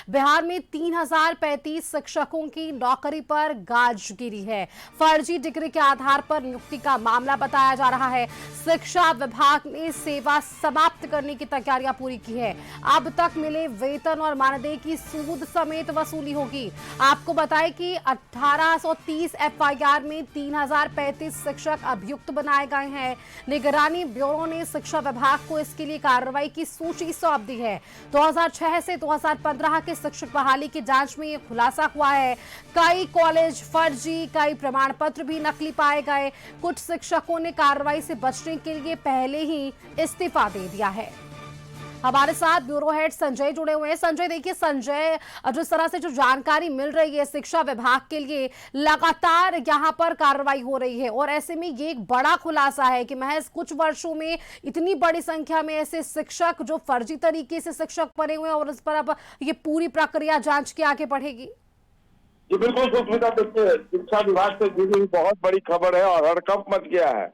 बिहार में 3035 शिक्षकों की नौकरी पर गाज गिरी है। फर्जी डिग्री के आधार पर नियुक्ति का मामला बताया जा रहा है। शिक्षा विभाग ने सेवा समाप्त करने की तैयारियां पूरी की है। अब तक मिले वेतन और मानदेय की सूद समेत वसूली होगी। आपको बताएं कि 1830 एफआईआर में 3035 शिक्षक अभियुक्त बनाए गए हैं। निगरानी ब्यूरो ने शिक्षा विभाग को इसके लिए कार्रवाई की सूची सौंप दी है। 2006 से 2015 के शिक्षक बहाली की जांच में यह खुलासा हुआ है। कई कॉलेज फर्जी, कई प्रमाण पत्र भी नकली पाए गए। कुछ शिक्षकों ने कार्रवाई से बचने के लिए पहले ही इस्तीफा दे दिया है। हमारे साथ ब्यूरो हेड संजय जुड़े हुए हैं। संजय, देखिए संजय, जिस तरह से जो जानकारी मिल रही है शिक्षा विभाग के लिए, लगातार यहां पर कार्रवाई हो रही है और ऐसे में ये एक बड़ा खुलासा है कि महज कुछ वर्षों में इतनी बड़ी संख्या में ऐसे शिक्षक जो फर्जी तरीके से शिक्षक बने हुए हैं और इस पर अब ये पूरी प्रक्रिया जांच के आगे बढ़ेगी। जी बिल्कुल सुष्मिता, देखिए शिक्षा विभाग से जुड़ी बहुत बड़ी खबर है और हड़कंप मच गया है।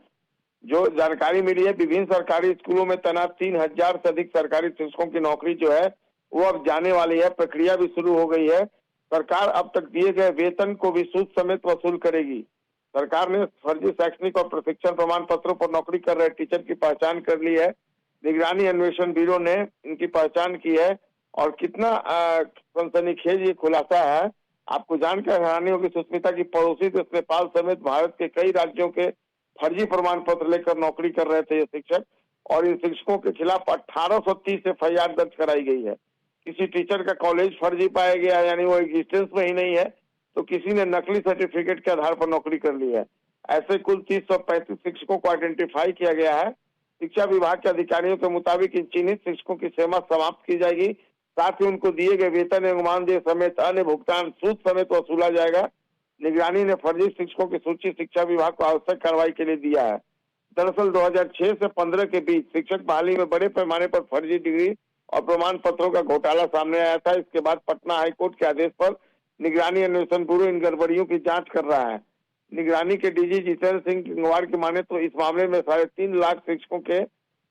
जो जानकारी मिली है, विभिन्न सरकारी स्कूलों में तैनात 3000 से अधिक सरकारी शिक्षकों की नौकरी जो है वो अब जाने वाली है। प्रक्रिया भी शुरू हो गई है। सरकार अब तक दिए गए वेतन को भी सूद समेत वसूल करेगी। सरकार ने फर्जी शैक्षणिक और प्रशिक्षण प्रमाण पत्रों पर नौकरी कर रहे टीचर की पहचान कर ली है। निगरानी अन्वेषण ब्यूरो ने इनकी पहचान की है और कितना सनसनीखेज ये खुलासा है। आपको जानकर हैरानी होगी सुष्मिता की पड़ोसी देश नेपाल समेत भारत के कई राज्यों के फर्जी प्रमाण पत्र लेकर नौकरी कर रहे थे ये शिक्षक, और इन शिक्षकों के खिलाफ 1830 एफआईआर दर्ज कराई गई है। किसी टीचर का कॉलेज फर्जी पाया गया, यानी वो एग्जिस्टेंस में ही नहीं है, तो किसी ने नकली सर्टिफिकेट के आधार पर नौकरी कर ली है। ऐसे कुल 3035 शिक्षकों को आइडेंटिफाई किया गया है। शिक्षा विभाग के अधिकारियों के मुताबिक इन चिन्हित शिक्षकों की सेवा समाप्त की जाएगी। साथ ही उनको दिए गए वेतन एवं मानदेय समेत अन्य भुगतान सूद समेत वसूला जाएगा। निगरानी ने फर्जी शिक्षकों की सूची शिक्षा विभाग को आवश्यक कार्रवाई के लिए दिया है। दरअसल 2006 से 15 के बीच शिक्षक बहाली में बड़े पैमाने पर फर्जी डिग्री और प्रमाण पत्रों का घोटाला सामने आया था। इसके बाद पटना हाईकोर्ट के आदेश पर निगरानी अन्वेषण ब्यूरो इन गड़बड़ियों की जांच कर रहा है। निगरानी के डीजी जितेंद्र सिंह गंगवार की माने तो इस मामले में 3.5 लाख शिक्षकों के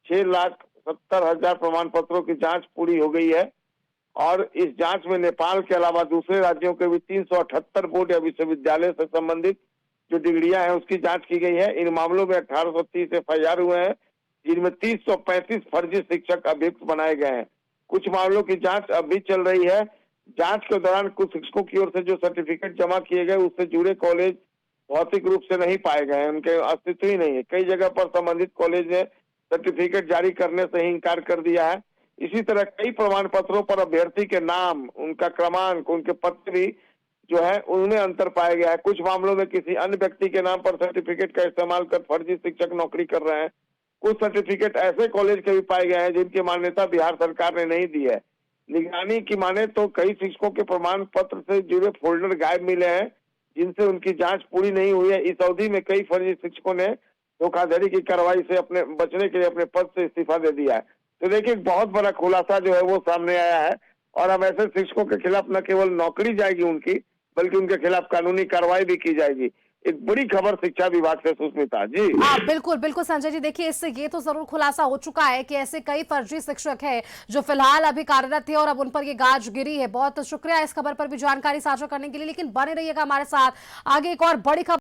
6,70,000 प्रमाण पत्रों की जांच पूरी हो गई है और इस जांच में नेपाल के अलावा दूसरे राज्यों के भी 378 बोर्ड या विश्वविद्यालय से संबंधित जो डिग्रियां हैं उसकी जांच की गई है। इन मामलों में 1830 एफआईआर हुए हैं, जिनमें 335 फर्जी शिक्षक अभियुक्त बनाए गए हैं। कुछ मामलों की जांच अब भी चल रही है। जांच के दौरान कुछ शिक्षकों की ओर से जो सर्टिफिकेट जमा किए गए उससे जुड़े कॉलेज भौतिक रूप से नहीं पाए गए हैं, उनके अस्तित्व ही नहीं है। कई जगह पर संबंधित कॉलेज ने सर्टिफिकेट जारी करने से ही इनकार कर दिया है। इसी तरह कई प्रमाण पत्रों पर अभ्यर्थी के नाम, उनका क्रमांक, उनके पत्र भी जो है उनमें अंतर पाया गया है। कुछ मामलों में किसी अन्य व्यक्ति के नाम पर सर्टिफिकेट का इस्तेमाल कर फर्जी शिक्षक नौकरी कर रहे हैं। कुछ सर्टिफिकेट ऐसे कॉलेज के भी पाए गए हैं जिनकी मान्यता बिहार सरकार ने नहीं दी है। निगरानी की माने तो कई शिक्षकों के प्रमाण पत्र से जुड़े फोल्डर गायब मिले हैं, जिनसे उनकी जांच पूरी नहीं हुई है। इस अवधि में कई फर्जी शिक्षकों ने धोखाधड़ी की कार्रवाई से अपने बचने के लिए अपने पद से इस्तीफा दे दिया है। तो देखिए बहुत बड़ा खुलासा जो है वो सामने आया है और अब ऐसे शिक्षकों के खिलाफ न केवल नौकरी जाएगी उनकी, बल्कि उनके खिलाफ कानूनी कार्रवाई भी की जाएगी। एक बड़ी खबर शिक्षा विभाग से सुष्मिता जी। बिल्कुल बिल्कुल संजय जी, देखिए इससे ये तो जरूर खुलासा हो चुका है कि ऐसे कई फर्जी शिक्षक हैं जो फिलहाल अभी कार्यरत थे और अब उन पर ये गाज गिरी है। बहुत शुक्रिया इस खबर पर भी जानकारी साझा करने के लिए, लेकिन बने रहिएगा हमारे साथ, आगे एक और बड़ी खबर